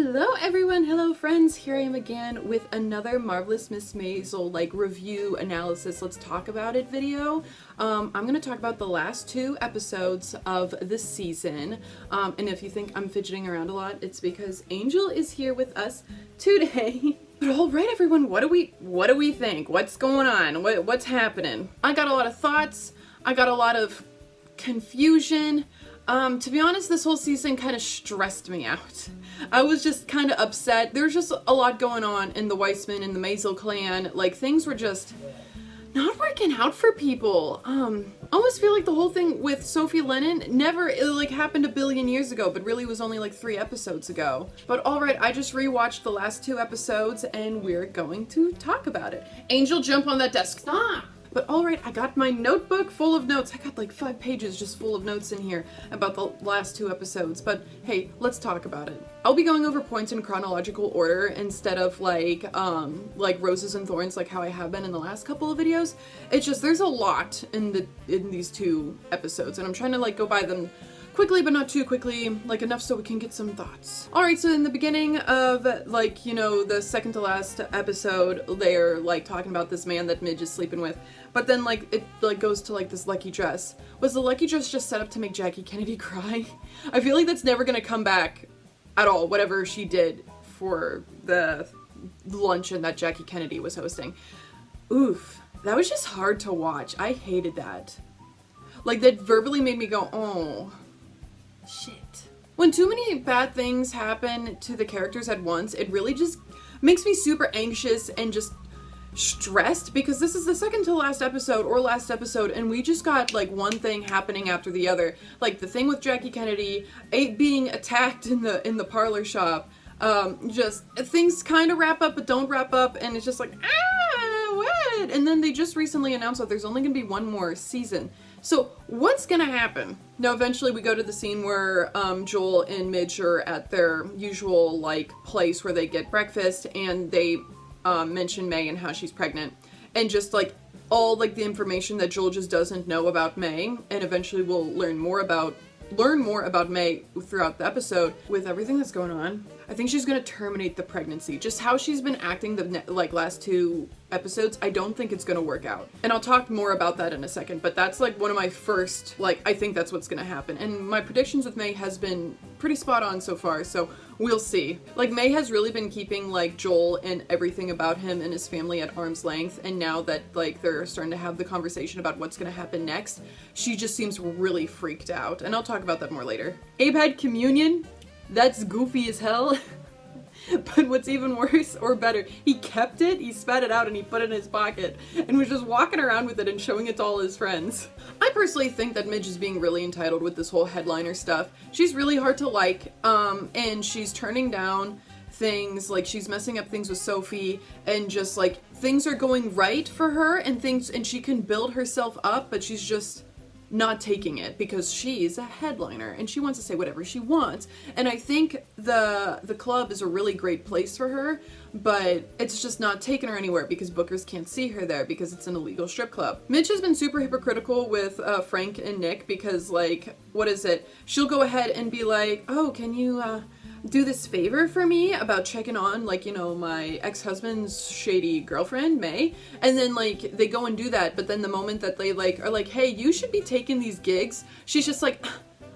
Hello everyone, hello friends, here I am again with another Marvelous Miss Maisel review analysis, let's talk about it video. I'm going to talk about the last two episodes of the season, and if you think I'm fidgeting around a lot, it's because Angel is here with us today. But alright everyone, what do we think? What's going on? What's happening? I got a lot of thoughts, I got a lot of confusion. To be honest, this whole season kind of stressed me out. I was just kind of upset. There's just a lot going on in the Weissman and the Maisel clan. Like, things were just not working out for people. I almost feel like the whole thing with Sophie Lennon never, happened a billion years ago, but really was only 3 episodes ago. But alright, I just rewatched the last 2 episodes, and we're going to talk about it. Angel, jump on that desk. Stop! But alright, I got my notebook full of notes. I got 5 pages just full of notes in here about the last 2 episodes. But hey, let's talk about it. I'll be going over points in chronological order instead of like roses and thorns like how I have been in the last couple of videos. It's just there's a lot in these 2 episodes, and I'm trying to go by them quickly, but not too quickly, enough so we can get some thoughts. Alright, so in the beginning of, the second to last episode, they're, talking about this man that Midge is sleeping with, but then, it, goes to, this lucky dress. Was the lucky dress just set up to make Jackie Kennedy cry? I feel like that's never gonna come back at all, whatever she did for the luncheon that Jackie Kennedy was hosting. Oof, that was just hard to watch. I hated that. That verbally made me go, oh. Shit. When too many bad things happen to the characters at once, it really just makes me super anxious and just stressed, because this is the second to last episode or last episode, and we just got one thing happening after the other. The thing with Jackie Kennedy, being attacked in the parlor shop, just things kind of wrap up but don't wrap up, and it's just what? And then they just recently announced that there's only gonna be 1 more season. So what's gonna happen? Now eventually we go to the scene where Joel and Midge are at their usual place where they get breakfast, and they mention May and how she's pregnant, and just all the information that Joel just doesn't know about May, and eventually we'll learn more about May throughout the episode. With everything that's going on, I think she's gonna terminate the pregnancy. Just how she's been acting the last 2 episodes, I don't think it's gonna work out. And I'll talk more about that in a second, but that's one of my first, I think that's what's gonna happen. And my predictions with May has been pretty spot on so far, so we'll see. May has really been keeping Joel and everything about him and his family at arm's length, and now that they're starting to have the conversation about what's gonna happen next, she just seems really freaked out, and I'll talk about that more later. Abe had communion. That's goofy as hell. But what's even worse or better, he kept it, he spat it out, and he put it in his pocket and was just walking around with it and showing it to all his friends. I personally think that Midge is being really entitled with this whole headliner stuff. She's really hard to like, and she's turning down things, she's messing up things with Sophie, and just things are going right for her and she can build herself up, but she's just not taking it because she's a headliner and she wants to say whatever she wants. And I think the club is a really great place for her, but it's just not taking her anywhere because bookers can't see her there because it's an illegal strip club. Mitch has been super hypocritical with Frank and Nick because what is it? She'll go ahead and be like, oh, can you do this favor for me about checking on my ex-husband's shady girlfriend May, and then they go and do that, but then the moment that they are hey, you should be taking these gigs, she's just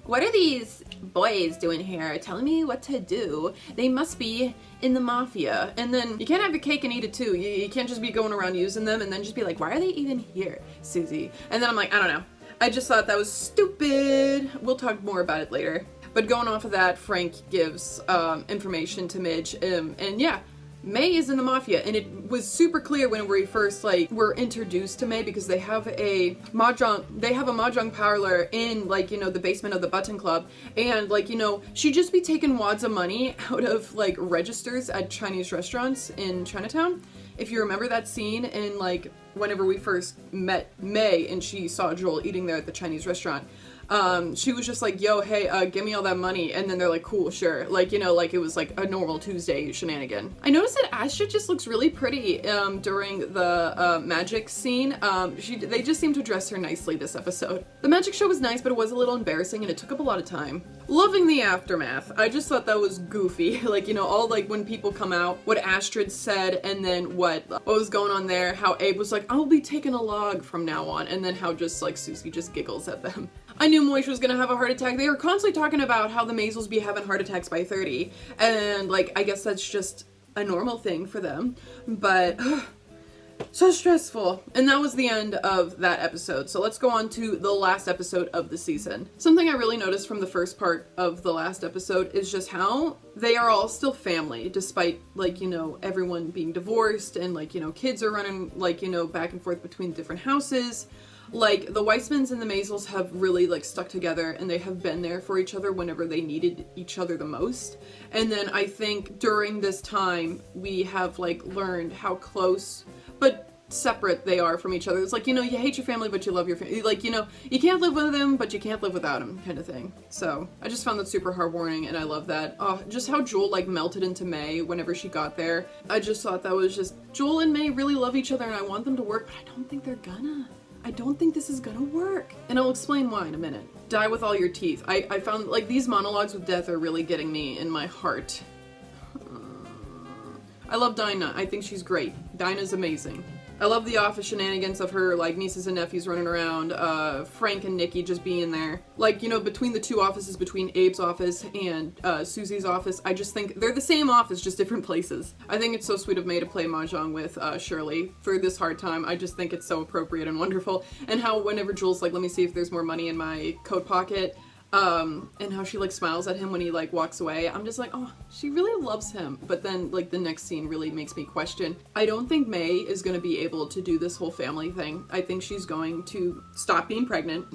what are these boys doing here telling me what to do? They must be in the mafia. And then you can't have your cake and eat it too. You can't just be going around using them and then just be why are they even here, Susie? And then I'm I don't know, I just thought that was stupid. We'll talk more about it later. But going off of that, Frank gives information to Midge, and yeah, May is in the mafia, and it was super clear when we first were introduced to May, because they have a mahjong parlor in the basement of the Button Club, and she'd just be taking wads of money out of registers at Chinese restaurants in Chinatown. If you remember that scene in whenever we first met May and she saw Joel eating there at the Chinese restaurant. she was just like, yo, hey, give me all that money. And then they're like, cool, sure. Like, you know, like it was like a normal Tuesday shenanigan. I noticed that Asha just looks really pretty during the magic scene. They just seemed to dress her nicely this episode. The magic show was nice, but it was a little embarrassing and it took up a lot of time. Loving the aftermath. I just thought that was goofy. Like, you know, all like when people come out, what Astrid said, and then what was going on there, how Abe was like, I'll be taking a log from now on, and then how just like Susie just giggles at them. I knew Moish was gonna have a heart attack. They were constantly talking about how the Maisels be having heart attacks by 30, and like, I guess that's just a normal thing for them, but so stressful. And that was the end of that episode. So let's go on to the last episode of the season. Something I really noticed from the first part of the last episode is just how they are all still family, despite, like, you know, everyone being divorced and, like, you know, kids are running, like, you know, back and forth between different houses. Like, the Weissmans and the Maisels have really, like, stuck together, and they have been there for each other whenever they needed each other the most. And then I think during this time, we have, like, learned how close but separate they are from each other. It's like, you know, you hate your family, but you love your family. Like, you know, you can't live with them, but you can't live without them, kind of thing. So I just found that super heartwarming, and I love that. Just how Jewel, like, melted into May whenever she got there. I just thought that was just, Jewel and May really love each other, and I want them to work, but I don't think they're gonna. I don't think this is gonna work. And I'll explain why in a minute. Die with all your teeth. I found, like, these monologues with death are really getting me in my heart. I love Dinah. I think she's great. Dinah's amazing. I love the office shenanigans of her, like, nieces and nephews running around, Frank and Nikki just being there. Like, you know, between the two offices, between Abe's office and Susie's office, I just think they're the same office, just different places. I think it's so sweet of May to play Mahjong with Shirley for this hard time. I just think it's so appropriate and wonderful. And how whenever Jules like, let me see if there's more money in my coat pocket, and how she, like, smiles at him when he, like, walks away. I'm just like, oh, she really loves him. But then, like, the next scene really makes me question. I don't think May is going to be able to do this whole family thing. I think she's going to stop being pregnant.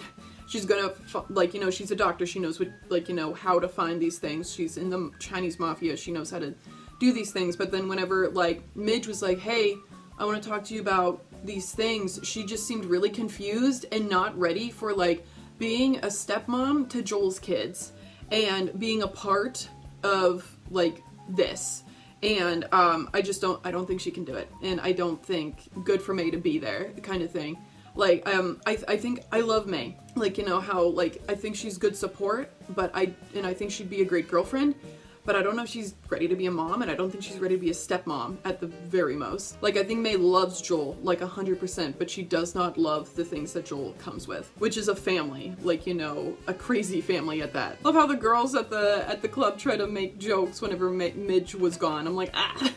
She's gonna, like, you know, she's a doctor. She knows what, like, you know, how to find these things. She's in the Chinese mafia. She knows how to do these things. But then whenever, like, Midge was like, hey, I want to talk to you about these things, she just seemed really confused and not ready for, like, being a stepmom to Joel's kids and being a part of, like, this. And I don't think she can do it. And I don't think good for May to be there, kind of thing. Like, I think I love May. Like, you know, how, like, I think she's good support, but I think she'd be a great girlfriend. But I don't know if she's ready to be a mom, and I don't think she's ready to be a stepmom at the very most. Like, I think May loves Joel, like, 100%, but she does not love the things that Joel comes with, which is a family, like, you know, a crazy family at that. Love how the girls at the club try to make jokes whenever Midge was gone. I'm like, ah,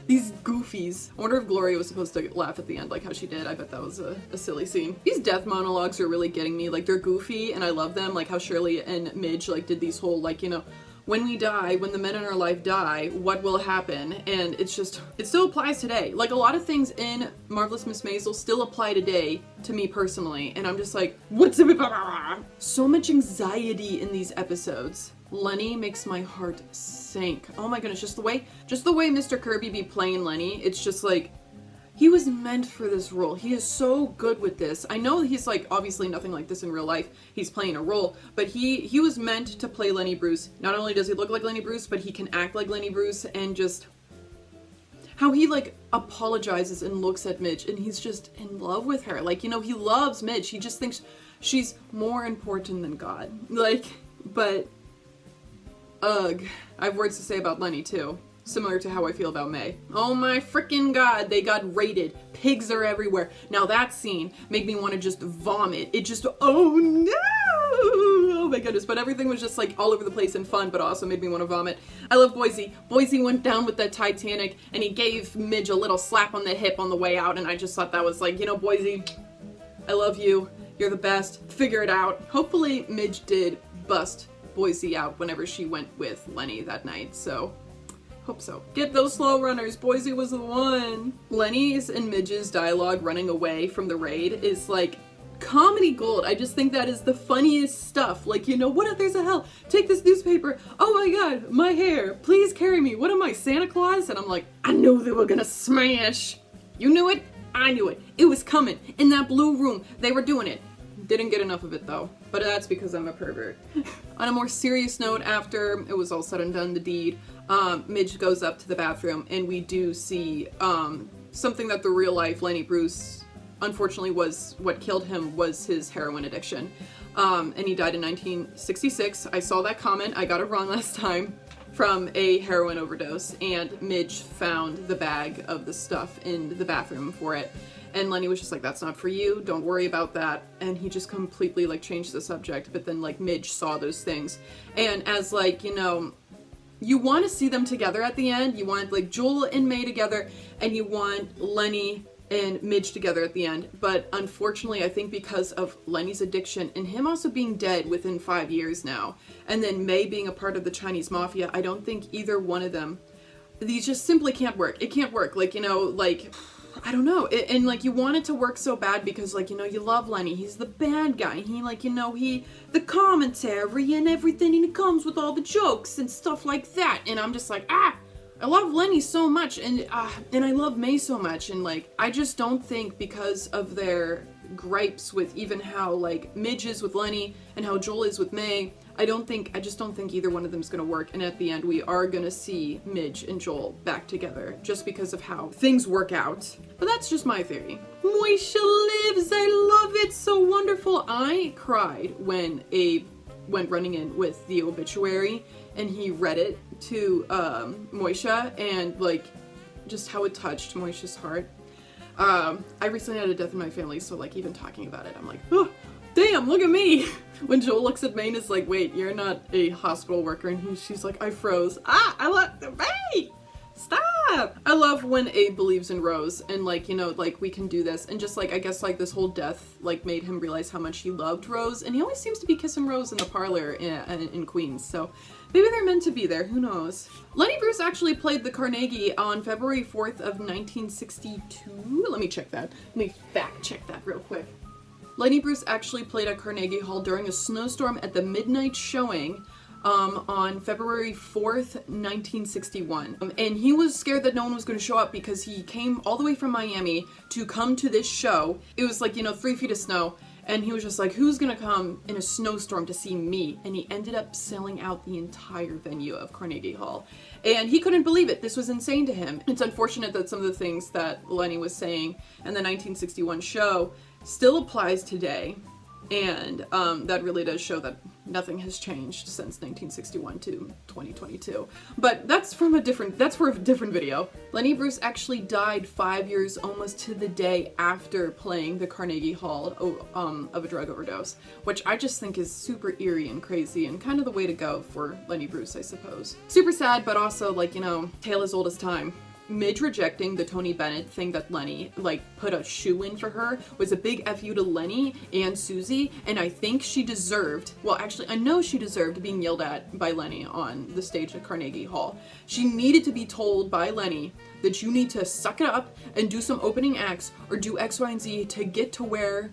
these goofies. I wonder if Gloria was supposed to laugh at the end like how she did. I bet that was a silly scene. These death monologues are really getting me. Like, they're goofy, and I love them, like how Shirley and Midge, like, did these whole, like, you know, when we die, when the men in our life die, what will happen? And it's just, it still applies today. Like, a lot of things in Marvelous Miss Maisel still apply today to me personally. And I'm just like, what's it? So much anxiety in these episodes. Lenny makes my heart sink. Oh my goodness, just the way Mr. Kirby be playing Lenny, it's just like, he was meant for this role. He is so good with this. I know he's, like, obviously nothing like this in real life. He's playing a role, but he was meant to play Lenny Bruce. Not only does he look like Lenny Bruce, but he can act like Lenny Bruce, and just how he, like, apologizes and looks at Midge, and he's just in love with her. Like, you know, he loves Midge. He just thinks she's more important than God. Like, but, ugh. I have words to say about Lenny, too. Similar to how I feel about May. Oh my freaking god, they got raided. Pigs are everywhere. Now that scene made me want to just vomit. It just, oh no! Oh my goodness, but everything was just, like, all over the place and fun, but also made me want to vomit. I love Boise. Boise went down with that Titanic, and he gave Midge a little slap on the hip on the way out, and I just thought that was like, you know, Boise, I love you. You're the best. Figure it out. Hopefully Midge did bust Boise out whenever she went with Lenny that night, so hope so. Get those slow runners. Boise was the one. Lenny's and Midge's dialogue running away from the raid is, like, comedy gold. I just think that is the funniest stuff. Like, you know, what if there's a hell? Take this newspaper. Oh my god, my hair. Please carry me. What am I, Santa Claus? And I'm like, I knew they were gonna smash. You knew it? I knew it. It was coming. In that blue room, they were doing it. Didn't get enough of it though, but that's because I'm a pervert. On a more serious note, after it was all said and done, the deed, Midge goes up to the bathroom, and we do see something that the real life Lenny Bruce, unfortunately, was what killed him was his heroin addiction. And he died in 1966. I saw that comment. I got it wrong last time. From a heroin overdose, and Midge found the bag of the stuff in the bathroom for it. And Lenny was just like, that's not for you, don't worry about that. And he just completely like changed the subject, but then like Midge saw those things. And as like, you know, you want to see them together at the end, you want like Joel and May together, and you want Lenny and Midge together at the end. But unfortunately, I think because of Lenny's addiction and him also being dead within 5 years now, and then May being a part of the Chinese mafia, I don't think either one of them, these just simply can't work. It can't work. Like, you know, like, I don't know. And like, you want it to work so bad because like, you know, you love Lenny. He's the bad guy. He like, you know, the commentary and everything, and he comes with all the jokes and stuff like that. And I'm just like, I love Lenny so much, and I love May so much, and like, I just don't think because of their gripes with even how like Midge is with Lenny and how Joel is with May, I just don't think either one of them is gonna work, and at the end we are gonna see Midge and Joel back together just because of how things work out. But that's just my theory. Moisha lives, I love it, so wonderful. I cried when Abe went running in with the obituary and he read it to Moisha, and like just how it touched Moisha's heart. I recently had a death in my family, so like even talking about it, I'm like, oh, damn, look at me. When Joel looks at May and is like, wait, you're not a hospital worker, and she's like, I froze. I love, wait, stop. I love when Abe believes in Rose, and like, you know, like we can do this, and just like, I guess like this whole death like made him realize how much he loved Rose, and he always seems to be kissing Rose in the parlor in Queens, so maybe they're meant to be there, who knows. Lenny Bruce actually played the Carnegie on February 4th of 1962. Let me check that. Let me fact check that real quick. Lenny Bruce actually played at Carnegie Hall during a snowstorm at the midnight showing on February 4th, 1961. And he was scared that no one was going to show up because he came all the way from Miami to come to this show. It was like, you know, 3 feet of snow. And he was just like, who's gonna come in a snowstorm to see me? And he ended up selling out the entire venue of Carnegie Hall. And he couldn't believe it. This was insane to him. It's unfortunate that some of the things that Lenny was saying in the 1961 show still applies today. And that really does show that nothing has changed since 1961 to 2022. But that's for a different video. Lenny Bruce actually died 5 years almost to the day after playing the Carnegie Hall of a drug overdose, which I just think is super eerie and crazy and kind of the way to go for Lenny Bruce, I suppose. Super sad, but also like, you know, tale as old as time. Midge rejecting the Tony Bennett thing that Lenny like put a shoe in for her was a big FU to Lenny and Susie, and I think she deserved, well actually I know she deserved being yelled at by Lenny on the stage at Carnegie Hall. She needed to be told by Lenny that you need to suck it up and do some opening acts or do X, Y, and Z to get to where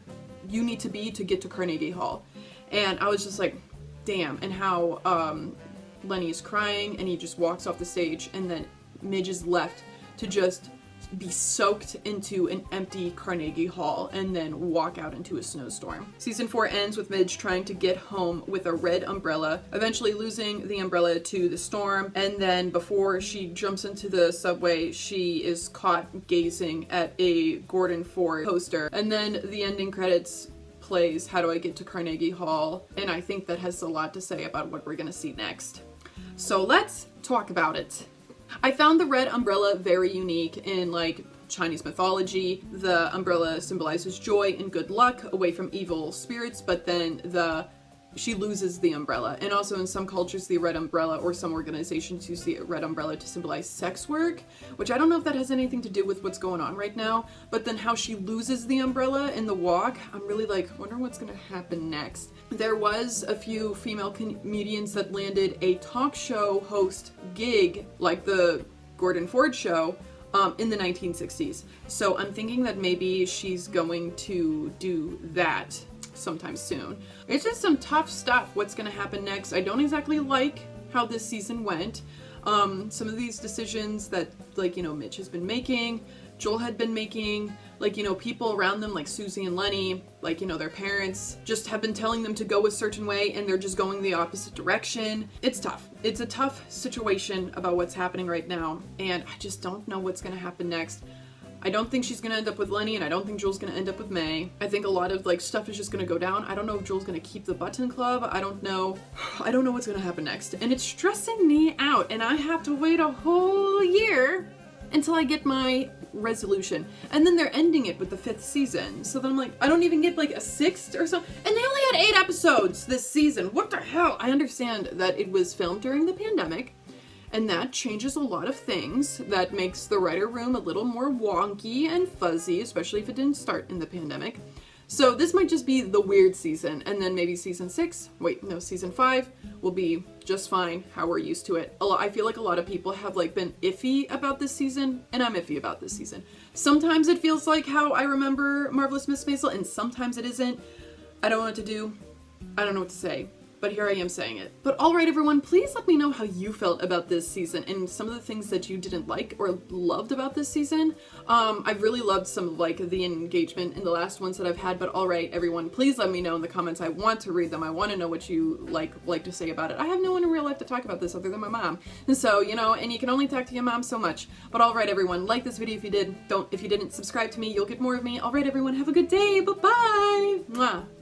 you need to be to get to Carnegie Hall. And I was just like, damn. And how Lenny is crying and he just walks off the stage, and then Midge is left to just be soaked into an empty Carnegie Hall and then walk out into a snowstorm. Season 4 ends with Midge trying to get home with a red umbrella, eventually losing the umbrella to the storm, and then before she jumps into the subway, she is caught gazing at a Gordon Ford poster, and then the ending credits plays How Do I Get to Carnegie Hall, and I think that has a lot to say about what we're gonna see next. So let's talk about it. I found the red umbrella very unique in like Chinese mythology. The umbrella symbolizes joy and good luck away from evil spirits, but then she loses the umbrella. And also in some cultures, the red umbrella, or some organizations use the red umbrella to symbolize sex work, which I don't know if that has anything to do with what's going on right now, but then how she loses the umbrella in the walk, I'm really like, wonder what's gonna happen next. There was a few female comedians that landed a talk show host gig, like the Gordon Ford show, in the 1960s. So I'm thinking that maybe she's going to do that sometime soon. It's just some tough stuff. What's gonna happen next? I don't exactly like how this season went. Some of these decisions that, like, you know, Mitch has been making Joel had been making, like, you know, people around them, like Susie and Lenny, like, you know, their parents, just have been telling them to go a certain way, and they're just going the opposite direction. It's tough. It's a tough situation about what's happening right now, and I just don't know what's gonna happen next. I don't think she's gonna end up with Lenny, and I don't think Joel's gonna end up with May. I think a lot of, like, stuff is just gonna go down. I don't know if Joel's gonna keep the button club. I don't know what's gonna happen next. And it's stressing me out, and I have to wait a whole year until I get my resolution. And then they're ending it with the 5th season. So then I'm like, I don't even get like a 6th or something. And they only had 8 episodes this season. What the hell? I understand that it was filmed during the pandemic, and that changes a lot of things. That makes the writer room a little more wonky and fuzzy, especially if it didn't start in the pandemic. So this might just be the weird season, and then maybe season 5 will be just fine, how we're used to it. I feel like a lot of people have like been iffy about this season, and I'm iffy about this season. Sometimes it feels like how I remember Marvelous Miss Maisel, and sometimes it isn't. I don't know what to do. I don't know what to say. But here I am saying it. But alright everyone, please let me know how you felt about this season and some of the things that you didn't like or loved about this season. I've really loved some of like the engagement in the last ones that I've had, but alright everyone, please let me know in the comments. I want to read them. I want to know what you like to say about it. I have no one in real life to talk about this other than my mom. And so, you know, and you can only talk to your mom so much. But alright everyone, like this video if you did. If you didn't, subscribe to me, you'll get more of me. Alright everyone, have a good day. Bye-bye. Mwah.